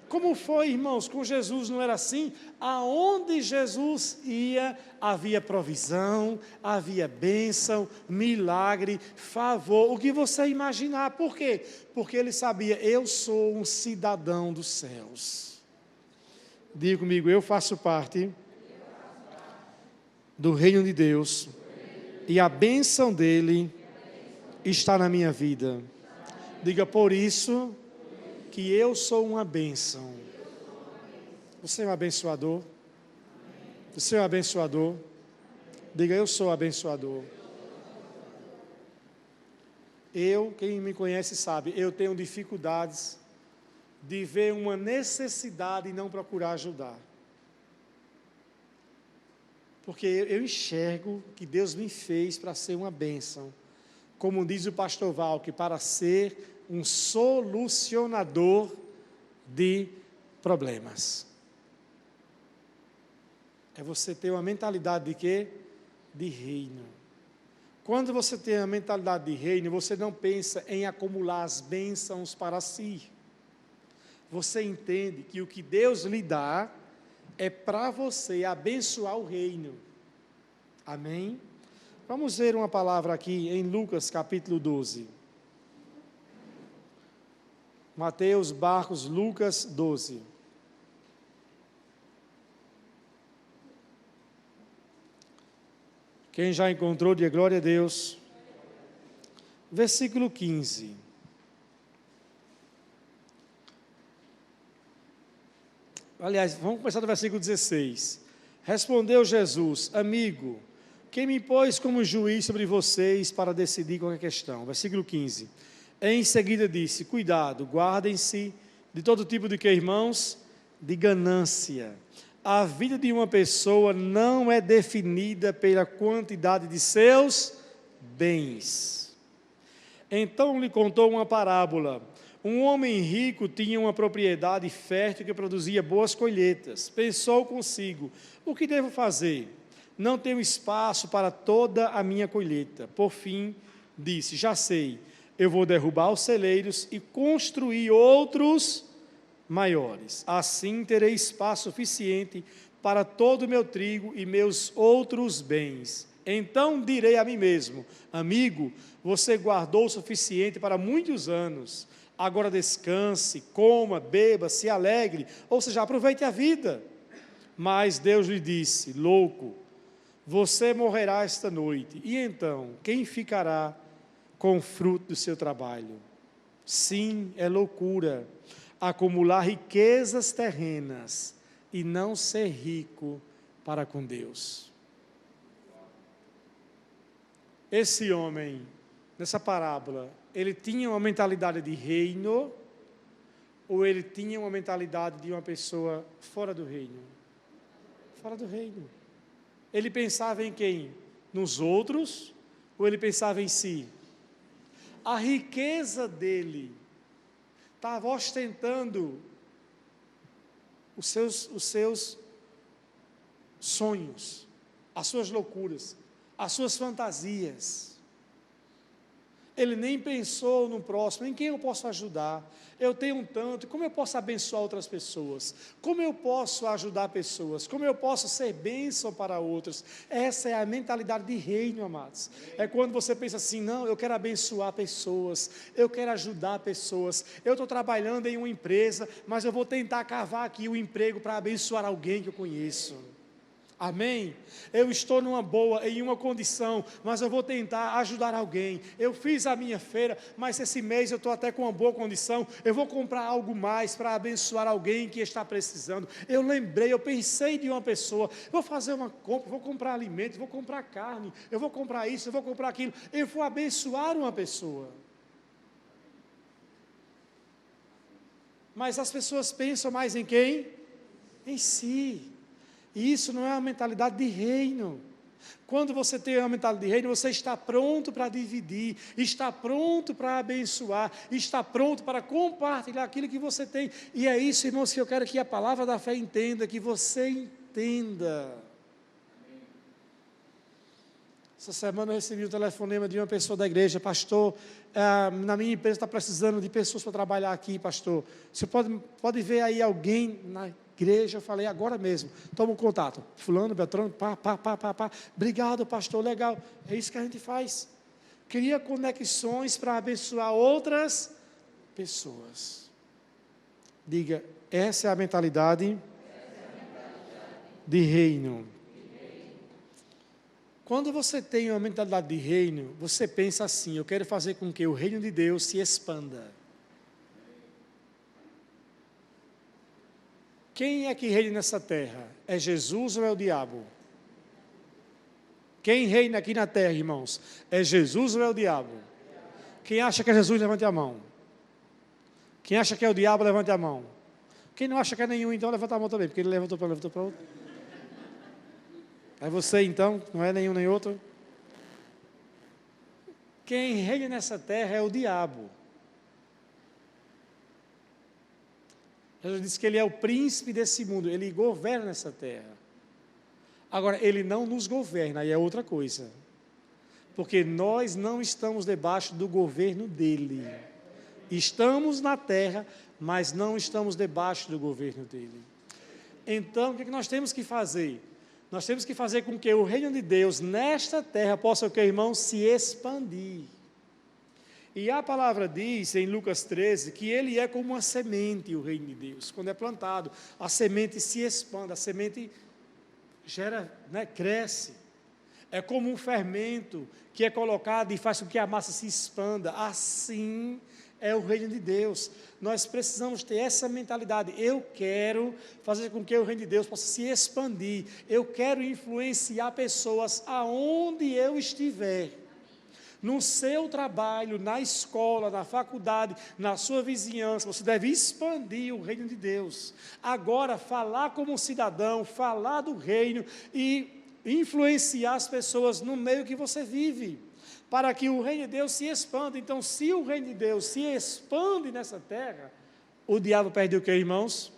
Como foi, irmãos, com Jesus não era assim? Aonde Jesus ia, havia provisão, havia bênção, milagre, favor, o que você imaginar. Por quê? Porque ele sabia, eu sou um cidadão dos céus. Diga comigo, eu faço parte do reino de Deus, e a bênção dele está na minha vida. Diga, por isso que eu sou uma bênção. Você é um abençoador? Você é um abençoador? Diga, eu sou abençoador. Quem me conhece sabe, eu tenho dificuldades de ver uma necessidade e não procurar ajudar. Porque eu enxergo que Deus me fez para ser uma bênção. Como diz o pastor Val, que para ser um solucionador de problemas. É você ter uma mentalidade de quê? De reino. Quando você tem a mentalidade de reino, você não pensa em acumular as bênçãos para si. Você entende que o que Deus lhe dá é para você abençoar o reino. Amém? Vamos ver uma palavra aqui em Lucas capítulo 12. Mateus, Marcos, Lucas 12. Quem já encontrou, diga glória a Deus. Versículo 15. Aliás, vamos começar do versículo 16. Respondeu Jesus, amigo, quem me pôs como juiz sobre vocês para decidir qualquer questão? Versículo 15. Em seguida disse, cuidado, guardem-se de todo tipo de que, irmãos? De ganância. A vida de uma pessoa não é definida pela quantidade de seus bens. Então lhe contou uma parábola. Um homem rico tinha uma propriedade fértil que produzia boas colheitas. Pensou consigo, o que devo fazer? Não tenho espaço para toda a minha colheita. Por fim, disse, já sei, eu vou derrubar os celeiros e construir outros maiores. Assim terei espaço suficiente para todo o meu trigo e meus outros bens. Então direi a mim mesmo, amigo, você guardou o suficiente para muitos anos. Agora descanse, coma, beba, se alegre, ou seja, aproveite a vida. Mas Deus lhe disse, louco, você morrerá esta noite, e então, quem ficará com o fruto do seu trabalho? Sim, é loucura acumular riquezas terrenas e não ser rico para com Deus. Esse homem, nessa parábola, ele tinha uma mentalidade de reino ou ele tinha uma mentalidade de uma pessoa fora do reino? Fora do reino. Ele pensava em quem? Nos outros ou ele pensava em si? A riqueza dele estava ostentando os seus sonhos, as suas loucuras, as suas fantasias. Ele nem pensou no próximo, em quem eu posso ajudar. Eu tenho um tanto, como eu posso abençoar outras pessoas? Como eu posso ajudar pessoas? Como eu posso ser bênção para outros? Essa é a mentalidade de reino, amados. É quando você pensa assim, não, eu quero abençoar pessoas, eu quero ajudar pessoas. Eu estou trabalhando em uma empresa, mas eu vou tentar cavar aqui o emprego para abençoar alguém que eu conheço. Amém? Eu estou numa boa, em uma condição, mas eu vou tentar ajudar alguém. Eu fiz a minha feira, mas esse mês eu estou até com uma boa condição. Eu vou comprar algo mais para abençoar alguém que está precisando. Eu lembrei, eu pensei de uma pessoa. Vou fazer uma compra, vou comprar alimento, vou comprar carne, eu vou comprar isso, eu vou comprar aquilo. Eu vou abençoar uma pessoa. Mas as pessoas pensam mais em quem? Em si. E isso não é uma mentalidade de reino. Quando você tem uma mentalidade de reino, você está pronto para dividir, está pronto para abençoar, está pronto para compartilhar aquilo que você tem. E é isso, irmãos, que eu quero que a palavra da fé entenda, que você entenda. Essa semana eu recebi um telefonema de uma pessoa da igreja: pastor, na minha empresa está precisando de pessoas para trabalhar aqui, pastor. Você pode ver aí alguém na igreja? Eu falei, agora mesmo, toma um contato. Fulano, Beltrano, pá. Obrigado, pastor, legal. É isso que a gente faz. Cria conexões para abençoar outras pessoas. Diga, essa é a mentalidade de reino. Quando você tem uma mentalidade de reino, você pensa assim, eu quero fazer com que o reino de Deus se expanda. Quem é que reina nessa terra? É Jesus ou é o diabo? Quem reina aqui na terra, irmãos? É Jesus ou é o diabo? Quem acha que é Jesus, levante a mão. Quem acha que é o diabo, levante a mão. Quem não acha que é nenhum, então levanta a mão também, porque ele levantou para outro. É você então, não é nenhum nem outro? Quem reina nessa terra é o diabo. Jesus disse que ele é o príncipe desse mundo, ele governa essa terra. Agora, ele não nos governa, aí é outra coisa. Porque nós não estamos debaixo do governo dele. Estamos na terra, mas não estamos debaixo do governo dele. Então, o que nós temos que fazer? Nós temos que fazer com que o reino de Deus nesta terra possa, o que, irmãos, se expandir. E a palavra diz em Lucas 13 que ele é como uma semente, o reino de Deus. Quando é plantado, a semente se expande, a semente gera, cresce. É como um fermento que é colocado e faz com que a massa se expanda. Assim é o reino de Deus. Nós precisamos ter essa mentalidade. Eu quero fazer com que o reino de Deus possa se expandir. Eu quero influenciar pessoas aonde eu estiver. No seu trabalho, na escola, na faculdade, na sua vizinhança, você deve expandir o reino de Deus. Agora, falar como cidadão, falar do reino e influenciar as pessoas no meio que você vive, para que o reino de Deus se expanda. Então, se o reino de Deus se expande nessa terra, o diabo perde o que, irmãos?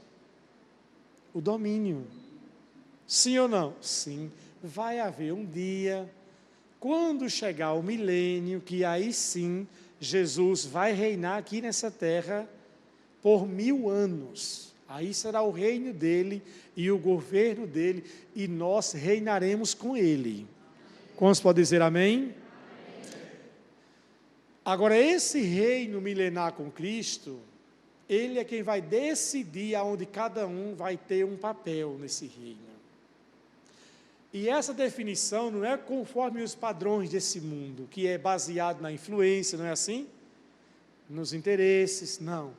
O domínio. Sim ou não? Sim. Vai haver um dia, quando chegar o milênio, que aí sim, Jesus vai reinar aqui nessa terra por 1000 anos. Aí será o reino dele e o governo dele, e nós reinaremos com ele. Quantos podem dizer amém? Agora, esse reino milenar com Cristo, ele é quem vai decidir aonde cada um vai ter um papel nesse reino. E essa definição não é conforme os padrões desse mundo, que é baseado na influência, não é assim? Nos interesses, não.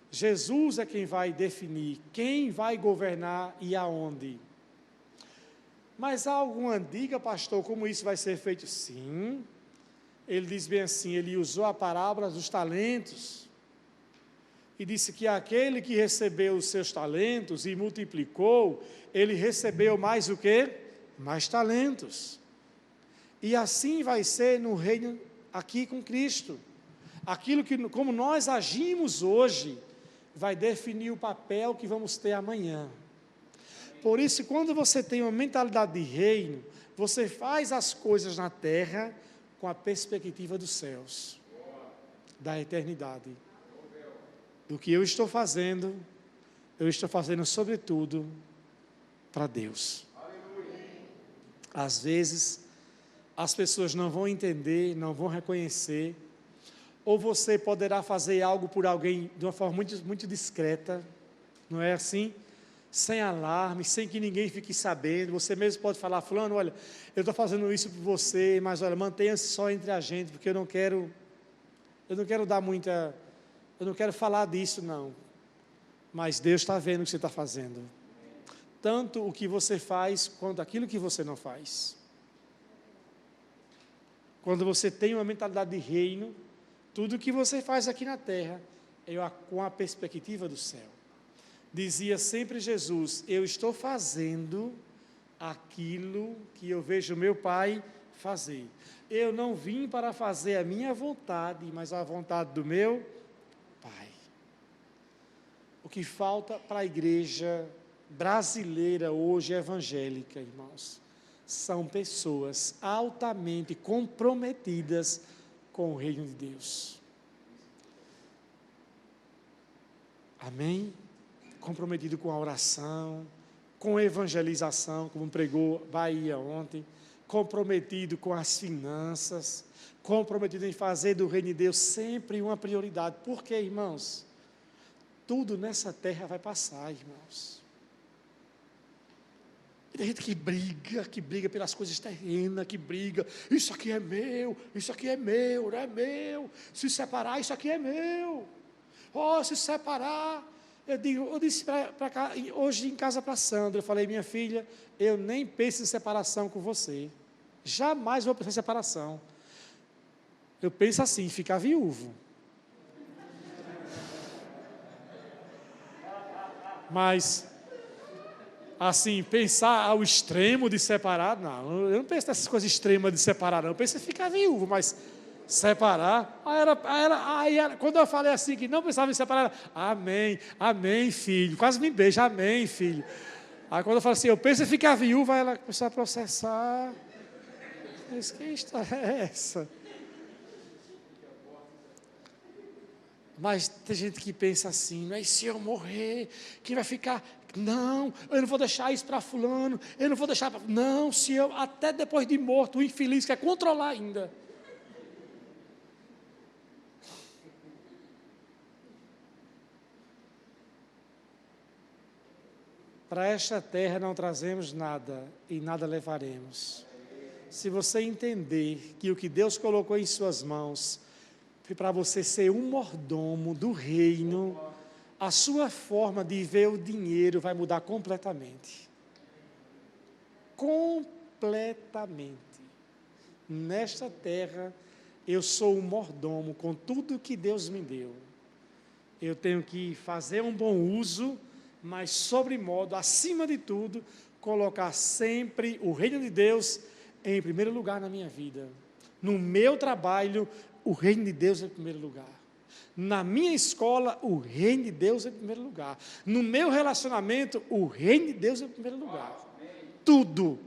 Jesus é quem vai definir quem vai governar e aonde. Mas há alguma dica, pastor, como isso vai ser feito? Sim. Ele diz bem assim, ele usou a parábola dos talentos, e disse que aquele que recebeu os seus talentos e multiplicou, ele recebeu mais o quê? Mais talentos. E assim vai ser no reino aqui com Cristo. Aquilo que, como nós agimos hoje, vai definir o papel que vamos ter amanhã. Por isso, quando você tem uma mentalidade de reino, você faz as coisas na terra com a perspectiva dos céus. da eternidade. Do que eu estou fazendo sobretudo para Deus. Às vezes, as pessoas não vão entender, não vão reconhecer, ou você poderá fazer algo por alguém de uma forma muito, muito discreta, não é assim? Sem alarme, sem que ninguém fique sabendo. Você mesmo pode falar: fulano, olha, eu estou fazendo isso por você, mas olha, mantenha-se só entre a gente, porque eu não quero dar muita, eu não quero falar disso não, mas Deus está vendo o que você está fazendo, tanto o que você faz, quanto aquilo que você não faz. Quando você tem uma mentalidade de reino, tudo o que você faz aqui na terra é com a perspectiva do céu. Dizia sempre Jesus: eu estou fazendo aquilo que eu vejo meu Pai fazer. Eu não vim para fazer a minha vontade, mas a vontade do meu Pai. O que falta para a igreja brasileira hoje, evangélica, irmãos, são pessoas altamente comprometidas com o reino de Deus. Amém? Comprometido com a oração, com a evangelização, como pregou Bahia ontem, comprometido com as finanças, comprometido em fazer do reino de Deus sempre uma prioridade. Por quê, irmãos? Tudo nessa terra vai passar, irmãos. Tem gente que briga pelas coisas terrenas, que briga: isso aqui é meu, não é meu, se separar, isso aqui é meu. Oh, se separar. Eu disse hoje em casa para Sandra, eu falei: minha filha, eu nem penso em separação com você, jamais vou pensar em separação. Eu penso assim, ficar viúvo. Mas, assim, pensar ao extremo de separar, não, eu não penso nessas coisas extremas de separar, não, eu penso em ficar viúvo, mas separar, quando eu falei assim, que não pensava em separar, amém, filho, quase me beija, amém, filho. Aí quando eu falei assim, eu penso em ficar viúva, aí ela começou a processar. Eu disse: que história é essa? Mas tem gente que pensa assim: mas se eu morrer, quem vai ficar? Não, eu não vou deixar isso para fulano, eu não vou deixar para... Não, se eu, até depois de morto, o infeliz quer controlar ainda. Para esta terra não trazemos nada e nada levaremos. Se você entender que o que Deus colocou em suas mãos foi para você ser um mordomo do reino, a sua forma de ver o dinheiro vai mudar completamente. Completamente. Nesta terra, eu sou um mordomo com tudo que Deus me deu. Eu tenho que fazer um bom uso, mas sobremodo, acima de tudo, colocar sempre o reino de Deus em primeiro lugar na minha vida. No meu trabalho, o reino de Deus em primeiro lugar. Na minha escola, o reino de Deus em primeiro lugar. No meu relacionamento, o reino de Deus em primeiro lugar. Tudo,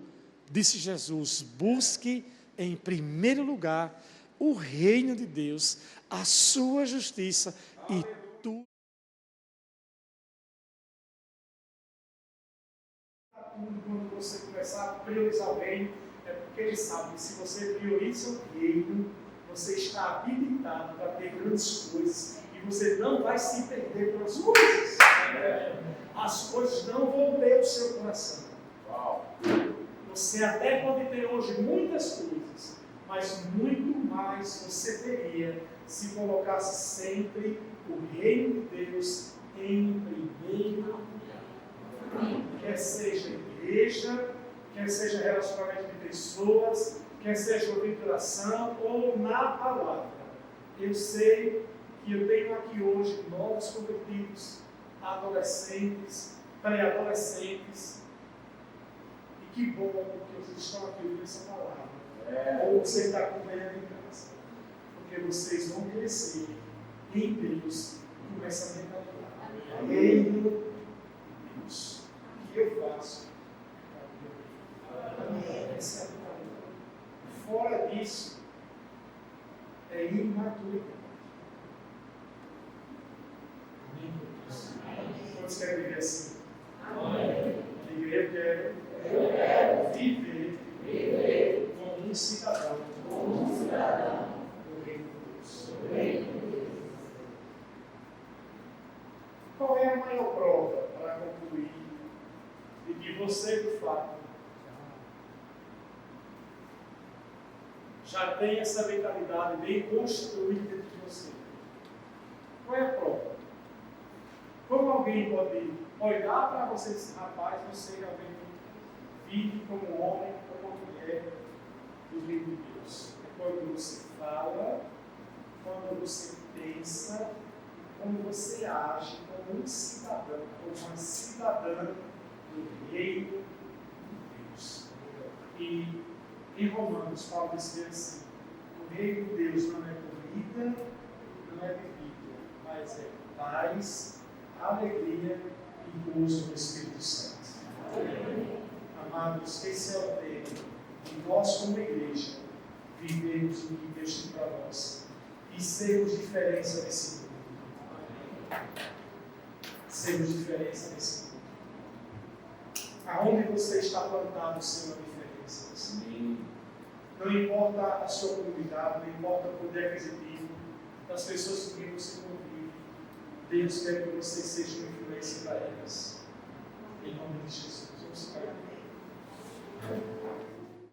disse Jesus, busque em primeiro lugar o reino de Deus, a sua justiça e tudo. Quando você começar a priorizar o reino, é porque ele sabe que se você prioriza o reino, você está habilitado para ter grandes coisas e você não vai se perder pelas coisas. As coisas não vão ter o seu coração. Você até pode ter hoje muitas coisas, mas muito mais você teria se colocasse sempre o reino de Deus em primeiro lugar. Quer seja igreja, quer seja relacionamento de pessoas, quer seja oração ou na palavra. Eu sei que eu tenho aqui hoje novos convertidos, adolescentes, pré-adolescentes, e que bom que vocês estão aqui ouvindo essa palavra. Ou você está acompanhando em casa, porque vocês vão crescer em Deus com essa mentalidade. Reino de Deus. O que eu faço? Essa é a mentalidade. Fora disso, é imaturidade. você, de fato, já tem essa mentalidade bem construída dentro de você. Qual é a prova? Como alguém pode olhar para você e dizer, rapaz, você realmente vive como homem, como mulher do reino de Deus? É quando você fala, quando você pensa, quando você age como um cidadão, como uma cidadã do reino de Deus. E em Romanos, Paulo diz assim: o reino de Deus não é comida, não é bebida, mas é paz, alegria e gozo no Espírito Santo. Amados, esse é o tempo de nós, como igreja, vivemos o que Deus tem para nós e sermos diferença nesse mundo. Sermos diferença nesse mundo. Aonde você está plantado, ser uma diferença nesse mundo. Não importa a sua comunidade, não importa o poder aquisitivo das pessoas com quem você convive, Deus quer que você seja uma influência para elas. Em nome de Jesus. Vamos ficar.